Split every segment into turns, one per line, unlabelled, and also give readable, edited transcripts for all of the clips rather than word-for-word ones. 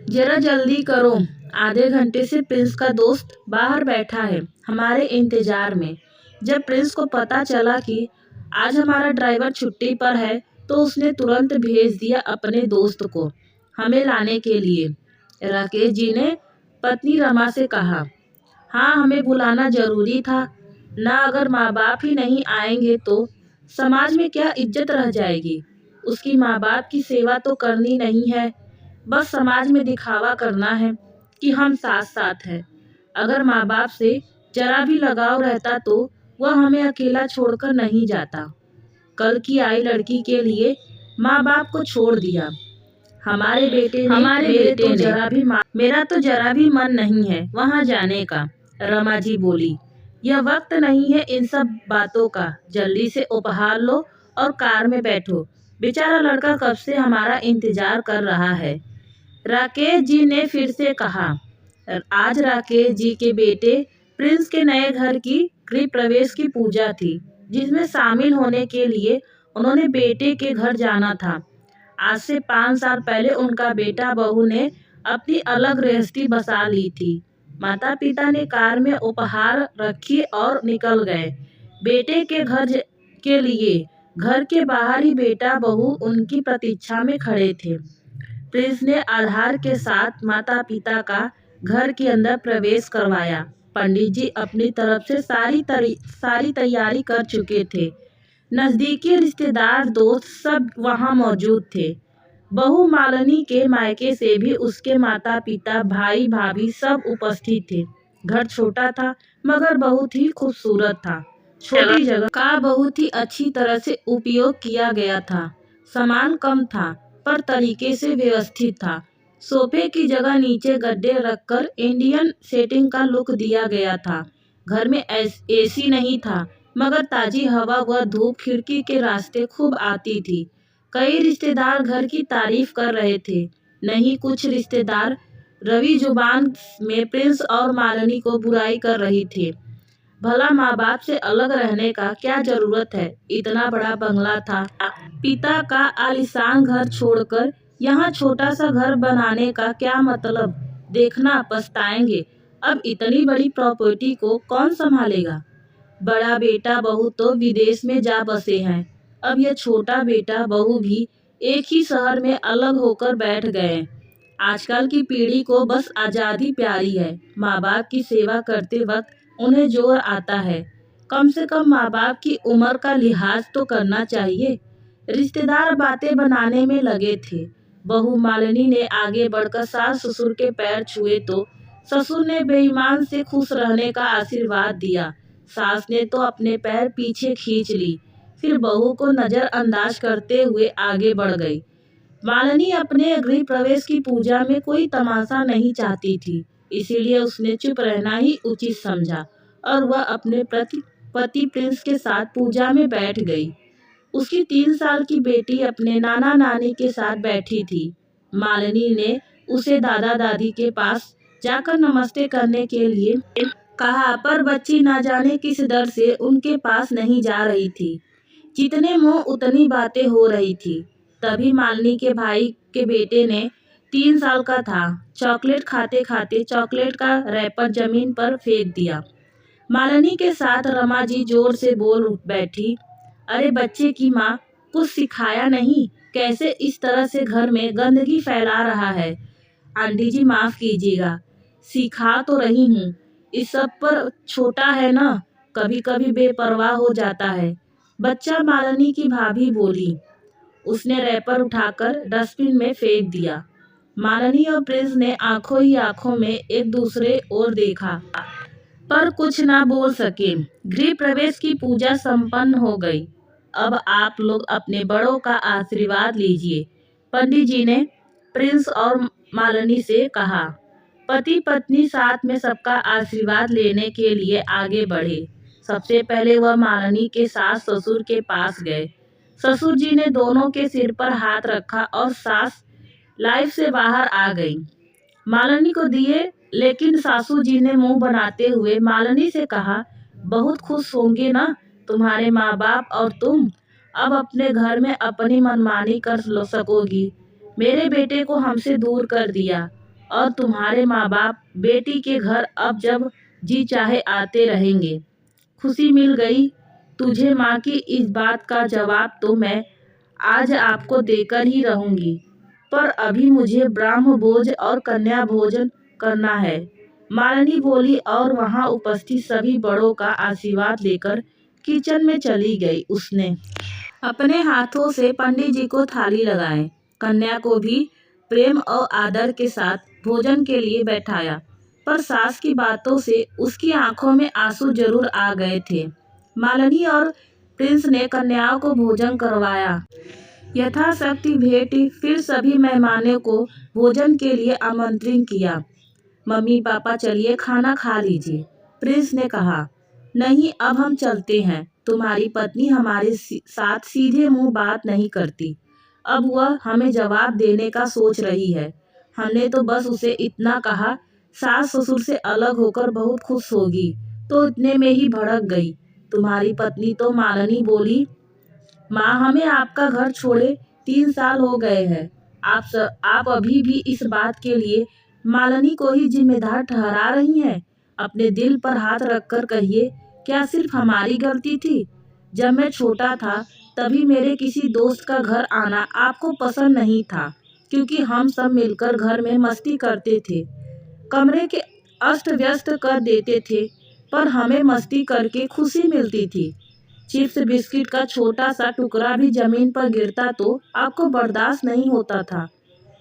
जरा जल्दी करो, आधे घंटे से प्रिंस का दोस्त बाहर बैठा है हमारे इंतजार में। जब प्रिंस को पता चला कि आज हमारा ड्राइवर छुट्टी पर है तो उसने तुरंत भेज दिया अपने दोस्त को हमें लाने के लिए। राकेश जी ने पत्नी रमा से कहा, हाँ हमें बुलाना जरूरी था ना, अगर माँ बाप ही नहीं आएंगे तो समाज में क्या इज्जत रह जाएगी। उसकी माँ बाप की सेवा तो करनी नहीं है, बस समाज में दिखावा करना है कि हम साथ साथ हैं। अगर माँ बाप से जरा भी लगाव रहता तो वह हमें अकेला छोड़कर नहीं जाता। कल की आई लड़की के लिए माँ बाप को छोड़ दिया। मेरा तो जरा भी मन नहीं है वहाँ जाने का। रमा जी बोली, यह वक्त नहीं है इन सब बातों का, जल्दी से उपहार लो और कार में बैठो, बेचारा लड़का कब से हमारा इंतजार कर रहा है। राकेश जी ने फिर से कहा। आज राकेश जी के बेटे प्रिंस के नए घर की गृह प्रवेश की पूजा थी, जिसमें शामिल होने के लिए उन्होंने बेटे के घर जाना था। आज से 5 साल पहले उनका बेटा बहू ने अपनी अलग गृहस्थी बसा ली थी। माता पिता ने कार में उपहार रखी और निकल गए बेटे के घर के लिए। घर के बाहर ही बेटा बहू उनकी प्रतीक्षा में खड़े थे। प्रिंस ने आधार के साथ माता पिता का घर के अंदर प्रवेश करवाया। पंडित जी अपनी तरफ से सारी तैयारी कर चुके थे। नजदीकी रिश्तेदार दोस्त सब वहां मौजूद थे। बहू मालिनी के मायके से भी उसके माता पिता भाई भाभी सब उपस्थित थे। घर छोटा था मगर बहुत ही खूबसूरत था। छोटी जगह का बहुत ही अच्छी तरह से उपयोग किया गया था। सामान कम था पर तरीके से व्यवस्थित था। सोफे की जगह नीचे गद्दे रखकर इंडियन सेटिंग का लुक दिया गया था। घर में एसी नहीं था मगर ताजी हवा व धूप खिड़की के रास्ते खूब आती थी। कई रिश्तेदार घर की तारीफ कर रहे थे। नहीं, कुछ रिश्तेदार रवि जुबान में प्रिंस और मालिनी को बुराई कर रही थे। भला माँ बाप से अलग रहने का क्या जरूरत है, इतना बड़ा बंगला था। पिता का आलीशान घर छोड़कर यहाँ छोटा सा घर बनाने का क्या मतलब, देखना पछताएंगे। अब इतनी बड़ी प्रॉपर्टी को कौन संभालेगा। बड़ा बेटा बहू तो विदेश में जा बसे हैं, अब यह छोटा बेटा बहू भी एक ही शहर में अलग होकर बैठ गए। आजकल की पीढ़ी को बस आज़ादी प्यारी है। माँ बाप की सेवा करते वक्त उन्हें जोर आता है, कम से कम माँ बाप की उम्र का लिहाज तो करना चाहिए। रिश्तेदार बातें बनाने में लगे थे। बहू मालिनी ने आगे बढ़कर सास ससुर के पैर छुए तो ससुर ने बेईमान से खुश रहने का आशीर्वाद दिया। सास ने तो अपने पैर पीछे खींच ली, फिर बहू को नजरअंदाज करते हुए आगे बढ़ गई। मालिनी अपने गृह प्रवेश की पूजा में कोई तमाशा नहीं चाहती थी, इसीलिए उसने चुप रहना ही उचित समझा और वह अपने पति प्रिंस के साथ पूजा में बैठ गई। उसकी 3 साल की बेटी अपने नाना नानी के साथ बैठी थी। मालिनी ने उसे दादा दादी के पास जाकर नमस्ते करने के लिए कहा, पर बच्ची ना जाने किस डर से उनके पास नहीं जा रही थी। जितने मुंह उतनी बातें हो रही थी। तभी मालिनी के भाई के बेटे ने 3 साल का था, चॉकलेट खाते खाते चॉकलेट का रैपर जमीन पर फेंक दिया। मालिनी के साथ रमा जी जोर से बोल उठ बैठी, अरे बच्चे की माँ, कुछ सिखाया नहीं, कैसे इस तरह से घर में गंदगी फैला रहा है। आंटी जी माफ कीजिएगा, सिखा तो रही हूँ, इस सब पर छोटा है ना, कभी कभी बेपरवाह हो जाता है। बच्चा मालिनी की भाभी बोली। उसने रैपर उठाकर डस्टबिन में फेंक दिया। मालिनी और प्रिंस ने आंखों ही आंखों में एक दूसरे ओर देखा पर कुछ ना बोल सके। गृह प्रवेश की पूजा संपन्न हो गई। अब आप लोग अपने बड़ों का आशीर्वाद लीजिए, पंडित जी ने प्रिंस और मालिनी से कहा। पति पत्नी साथ में सबका आशीर्वाद लेने के लिए आगे बढ़े। सबसे पहले वह मालिनी के सास ससुर के पास गए। ससुर जी ने दोनों के सिर पर हाथ रखा और सास लाइफ से बाहर आ गई। मालिनी को दिए, लेकिन सासू जी ने मुंह बनाते हुए मालिनी से कहा, बहुत खुश होंगे ना तुम्हारे माँ बाप और तुम, अब अपने घर में अपनी मनमानी कर सकोगी। मेरे बेटे को हमसे दूर कर दिया, और तुम्हारे माँ बाप बेटी के घर अब जब जी चाहे आते रहेंगे। खुशी मिल गई तुझे माँ की इस बात का जवाब तो मैं आज आपको देकर ही रहूंगी, पर अभी मुझे ब्राह्म भोज और कन्या भोजन करना है। मालिनी बोली और वहां उपस्थित सभी बड़ों का आशीर्वाद लेकर किचन में चली गई। उसने अपने हाथों से पंडित जी को थाली लगाए, कन्या को भी प्रेम और आदर के साथ भोजन के लिए बैठाया, पर सास की बातों से उसकी आंखों में आंसू जरूर आ गए थे। मालिनी और प्रिंस ने कन्याओं को भोजन करवाया, यथाशक्ति भेंट, फिर सभी मेहमानों को भोजन के लिए आमंत्रित किया। मम्मी पापा चलिए खाना खा लीजिए, प्रिंस ने कहा। नहीं, अब हम चलते हैं। तुम्हारी पत्नी हमारे साथ सीधे मुंह बात नहीं करती, अब वह हमें जवाब देने का सोच रही है। हमने तो बस उसे इतना कहा सास ससुर से अलग होकर बहुत खुश होगी, तो इतने में ही भड़क गई तुम्हारी पत्नी। तो मालिनी बोली, माँ हमें आपका घर छोड़े 3 साल हो गए हैं। आप अभी भी इस बात के लिए मालिनी को ही जिम्मेदार ठहरा रही हैं। अपने दिल पर हाथ रखकर कहिए, क्या सिर्फ हमारी गलती थी? जब मैं छोटा था तभी मेरे किसी दोस्त का घर आना आपको पसंद नहीं था, क्योंकि हम सब मिलकर घर में मस्ती करते थे, कमरे के अस्त व्यस्त कर देते थे, पर हमें मस्ती करके खुशी मिलती थी। चिप्स बिस्किट का छोटा सा टुकड़ा भी जमीन पर गिरता तो आपको बर्दाश्त नहीं होता था।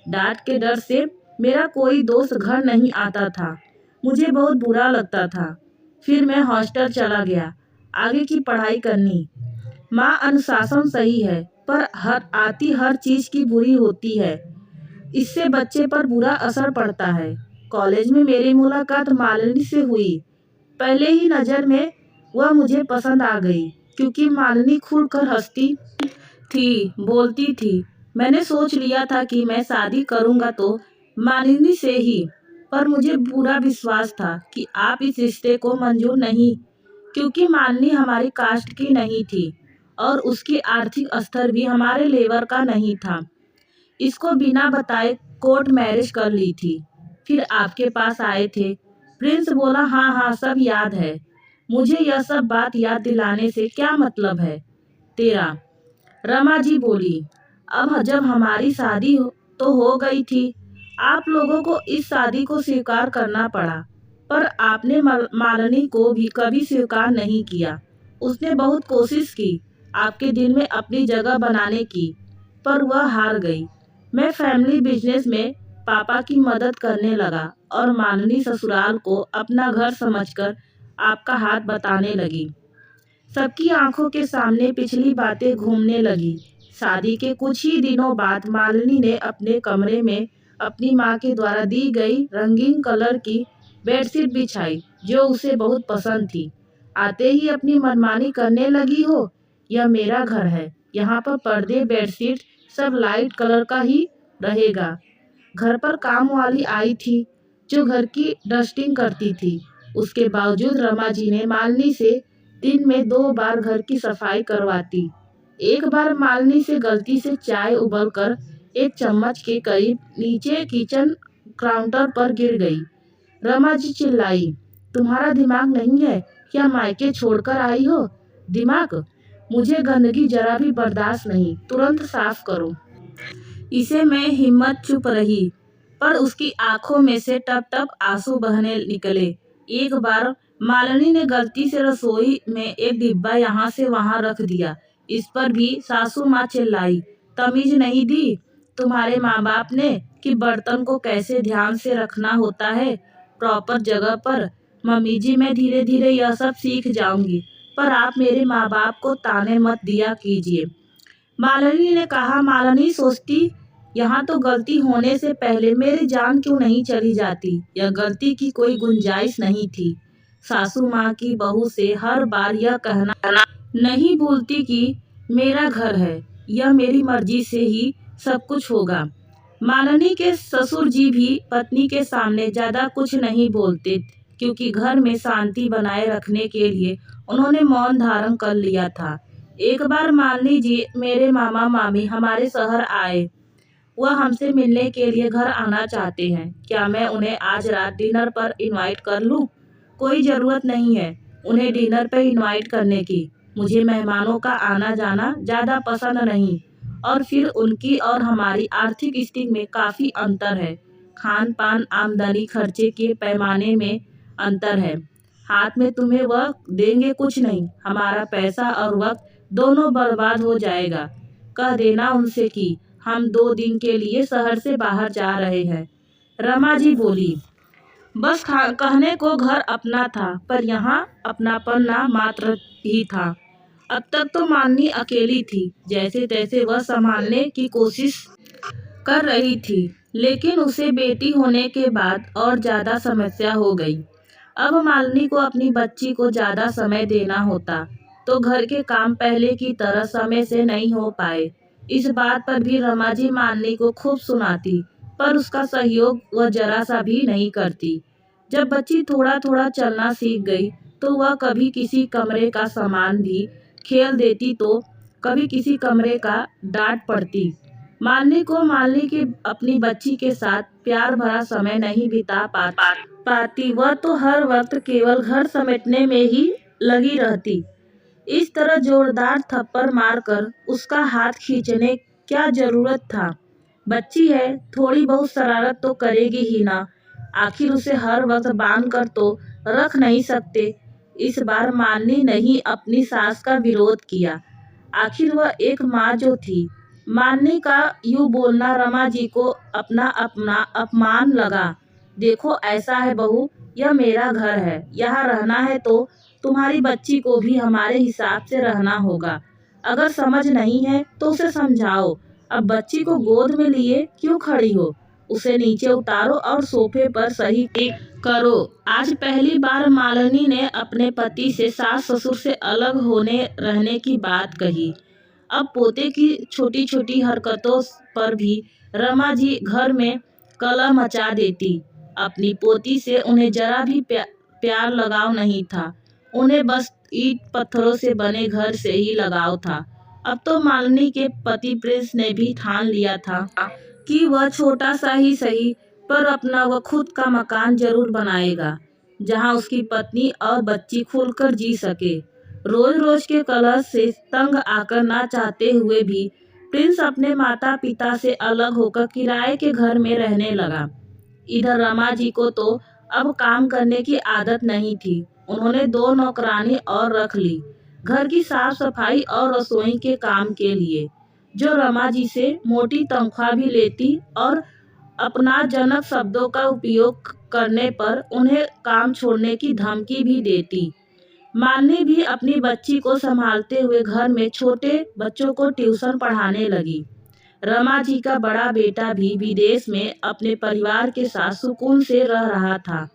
डांट के डर से मेरा कोई दोस्त घर नहीं आता था, मुझे बहुत बुरा लगता था। फिर मैं हॉस्टल चला गया आगे की पढ़ाई करनी। माँ अनुशासन सही है, पर हर चीज की बुरी होती है, इससे बच्चे पर बुरा असर पड़ता है। कॉलेज में मेरी मुलाकात मालिनी से हुई। पहले ही नजर में वह मुझे पसंद आ गई, क्योंकि मालिनी खुलकर हंसती थी, बोलती थी। मैंने सोच लिया था कि मैं शादी करूंगा तो मालिनी से ही, पर मुझे पूरा विश्वास था कि आप इस रिश्ते को मंजूर नहीं, क्योंकि मालिनी हमारी कास्ट की नहीं थी और उसकी आर्थिक स्तर भी हमारे लेवल का नहीं था। इसको बिना बताए कोर्ट मैरिज कर ली थी, फिर आपके पास आए थे। प्रिंस बोला, हाँ हाँ सब याद है मुझे, यह सब बात याद दिलाने से क्या मतलब है तेरा? रमा जी बोली, अब जब हमारी शादी तो हो गई थी, आप लोगों को इस शादी को स्वीकार करना पड़ा, पर आपने मालिनी को भी कभी स्वीकार नहीं किया। उसने बहुत कोशिश की आपके दिल में अपनी जगह बनाने की, पर वह हार गई। मैं फैमिली बिजनेस में पापा की मदद करने लगा और मालिनी ससुराल को अपना घर समझकर आपका हाथ बताने लगी। सबकी आंखों के सामने पिछली बातें घूमने लगी। शादी के कुछ ही दिनों बाद मालिनी ने अपने कमरे में अपनी माँ के द्वारा दी गई रंगीन कलर की बेडशीट बिछाई, जो उसे बहुत पसंद थी। आते ही अपनी मनमानी करने लगी हो, यह मेरा घर है, यहाँ पर पर्दे बेडशीट सब लाइट कलर का ही रहेगा। घर पर काम वाली आई थी जो घर की डस्टिंग करती थी। उसके बावजूद रमा जी ने मालिनी से दिन में 2 बार घर की सफाई करवाती। एक बार मालिनी से गलती से चाय उबलकर 1 चम्मच के करीब नीचे किचन काउंटर पर गिर गई। रमा जी चिल्लाई, तुम्हारा दिमाग नहीं है क्या? मायके छोड़कर आई हो? दिमाग? मुझे गंदगी जरा भी बर्दाश्त नहीं, तुरंत साफ करो इसे। मैं हिम्मत चुप रही, पर उसकी आंखों में से टप टप आंसू बहने निकले। एक बार मालिनी ने गलती से रसोई में एक डिब्बा यहाँ से वहाँ रख दिया, इस पर भी सासू माँ चिल्लाई, तमीज नहीं दी तुम्हारे माँ बाप ने कि बर्तन को कैसे ध्यान से रखना होता है प्रॉपर जगह पर। मम्मी जी, मैं धीरे धीरे यह सब सीख जाऊंगी, पर आप मेरे माँ बाप को ताने मत दिया कीजिए। मालिनी ने कहा। मालिनी सोचती, यहाँ तो गलती होने से पहले मेरी जान क्यों नहीं चली जाती? यह गलती की कोई गुंजाइश नहीं थी। सासू माँ की बहू से हर बार यह कहना नहीं भूलती कि मेरा घर है, यह मेरी मर्जी से ही सब कुछ होगा। मालिनी के ससुर जी भी पत्नी के सामने ज्यादा कुछ नहीं बोलते, क्योंकि घर में शांति बनाए रखने के लिए उन्होंने मौन धारण कर लिया था। एक बार मालिनी जी, मेरे मामा मामी हमारे शहर आए। वह हमसे मिलने के लिए घर आना चाहते हैं। क्या मैं उन्हें आज रात डिनर पर इनवाइट कर लूं? कोई ज़रूरत नहीं है उन्हें डिनर पर इनवाइट करने की। मुझे मेहमानों का आना जाना ज़्यादा पसंद नहीं, और फिर उनकी और हमारी आर्थिक स्थिति में काफ़ी अंतर है। खान पान, आमदनी, खर्चे के पैमाने में अंतर है। हाथ में तुम्हें वह देंगे कुछ नहीं, हमारा पैसा और वक्त दोनों बर्बाद हो जाएगा। कह देना उनसे कि हम 2 दिन के लिए शहर से बाहर जा रहे हैं। रमा जी बोली, बस कहने को घर अपना था, पर यहाँ अपनापन ना मात्र ही था। अब तक तो माननी अकेली थी, जैसे तैसे वह संभालने की कोशिश कर रही थी, लेकिन उसे बेटी होने के बाद और ज़्यादा समस्या हो गई। अब मालिनी को अपनी बच्ची को ज़्यादा समय देना होता, तो घर के काम पहले की तरह समय से नहीं हो पाए। इस बात पर भी रमा जी मालिनी को खूब सुनाती, पर उसका सहयोग वह जरा सा भी नहीं करती। जब बच्ची थोड़ा थोड़ा चलना सीख गई, तो वह कभी किसी कमरे का सामान भी खेल देती, तो कभी किसी कमरे का डांट पड़ती। मालिनी को मालिनी की अपनी बच्ची के साथ प्यार भरा समय नहीं बिता पाती। वह तो हर वक्त केवल घर समेटने में ही लगी रहती। इस तरह जोरदार थप्पड़ मारकर उसका हाथ खींचने क्या जरूरत था? बच्ची है, थोड़ी बहुत शरारत तो करेगी ही ना। आखिर उसे हर वक्त बांध कर तो रख नहीं सकते। इस बार मालिनी ने ही अपनी सास का विरोध किया। आखिर वह एक माँ जो थी। मालिनी का यूं बोलना रमा जी को अपना अपना अपमान लगा। देखो ऐसा है बहू, यह मेरा घर है, यहाँ रहना है तो तुम्हारी बच्ची को भी हमारे हिसाब से रहना होगा। अगर समझ नहीं है तो उसे समझाओ। अब बच्ची को गोद में लिए क्यों खड़ी हो? उसे नीचे उतारो और सोफे पर सही करो। आज पहली बार मालिनी ने अपने पति से सास ससुर से अलग होने रहने की बात कही। अब पोते की छोटी छोटी हरकतों पर भी रमा जी घर में कलह मचा देती। अपनी पोती से उन्हें जरा भी प्यार लगाव नहीं था। उन्हें बस ईंट पत्थरों से बने घर से ही लगाव था। अब तो मालिनी के पति प्रिंस ने भी ठान लिया था कि वह छोटा सा ही सही, पर अपना वह खुद का मकान जरूर बनाएगा, जहां उसकी पत्नी और बच्ची खुलकर जी सके। रोज रोज के कलह से तंग आकर ना चाहते हुए भी प्रिंस अपने माता पिता से अलग होकर किराए के घर में रहने लगा। इधर रमा जी को तो अब काम करने की आदत नहीं थी। उन्होंने 2 नौकरानी और रख ली, घर की साफ सफाई और रसोई के काम के लिए, जो रमा जी से मोटी तनख्वाह भी लेती और अपनाजनक शब्दों का उपयोग करने पर उन्हें काम छोड़ने की धमकी भी देती। मालिनी भी अपनी बच्ची को संभालते हुए घर में छोटे बच्चों को ट्यूशन पढ़ाने लगी। रमा जी का बड़ा बेटा भी विदेश में अपने परिवार के साथ सुकून से रह रहा था।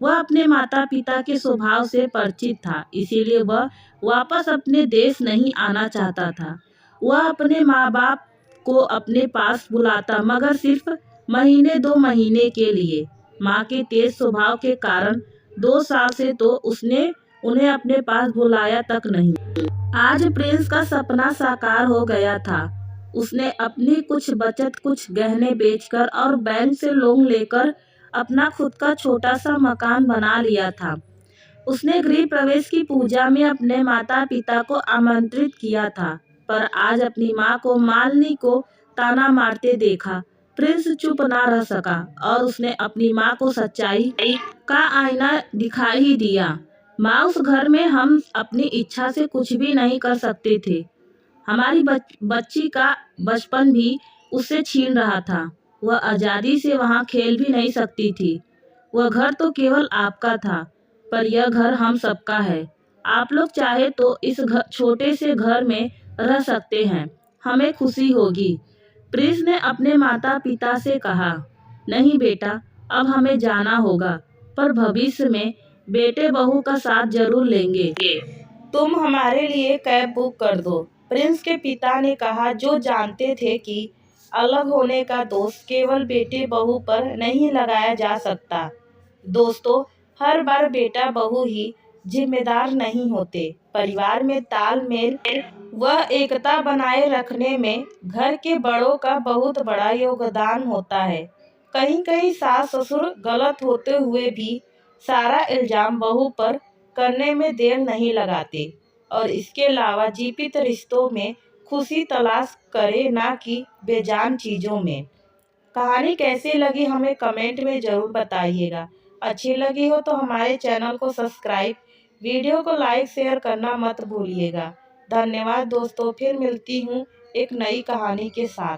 वह अपने माता पिता के स्वभाव से परिचित था, इसीलिए वह वापस अपने देश नहीं आना चाहता था। वह अपने माँ बाप को अपने पास बुलाता, मगर सिर्फ महीने 2 महीने के लिए। माँ के तेज स्वभाव के कारण 2 साल से तो उसने उन्हें अपने पास बुलाया तक नहीं। आज प्रिंस का सपना साकार हो गया था। उसने अपनी कुछ बचत, कुछ गहने बेचकर और बैंक से लोन लेकर अपना खुद का छोटा सा मकान बना लिया था। उसने गृह प्रवेश की पूजा में अपने माता पिता को आमंत्रित किया था, पर आज अपनी माँ को मालिनी को ताना मारते देखा प्रिंस चुप ना रह सका, और उसने अपनी माँ को सच्चाई का आईना दिखा ही दिया। माँ, उस घर में हम अपनी इच्छा से कुछ भी नहीं कर सकते थे। हमारी बच्ची का बचपन भी उससे छीन रहा था। वह आजादी से वहाँ खेल भी नहीं सकती थी। वह घर तो केवल आपका था, पर यह घर हम सबका है। आप लोग चाहे तो इस छोटे से घर में रह सकते हैं, हमें खुशी होगी। प्रिंस ने अपने माता पिता से कहा, नहीं बेटा, अब हमें जाना होगा, पर भविष्य में बेटे बहू का साथ जरूर लेंगे। तुम हमारे लिए कैब बुक कर दो। प्रिंस के पिता ने कहा, जो जानते थे कि अलग होने का दोष केवल बेटे बहू पर नहीं लगाया जा सकता। दोस्तों, हर बार बेटा बहू ही जिम्मेदार नहीं होते। परिवार में तालमेल वह एकता बनाए रखने में घर के बड़ों का बहुत बड़ा योगदान होता है। कहीं कहीं सास ससुर गलत होते हुए भी सारा इल्जाम बहू पर करने में देर नहीं लगाते और इसके अलावा जीवित रिश्तों में खुशी तलाश करे, ना कि बेजान चीज़ों में। कहानी कैसी लगी हमें कमेंट में ज़रूर बताइएगा। अच्छी लगी हो तो हमारे चैनल को सब्सक्राइब, वीडियो को लाइक शेयर करना मत भूलिएगा। धन्यवाद दोस्तों, फिर मिलती हूँ एक नई कहानी के साथ।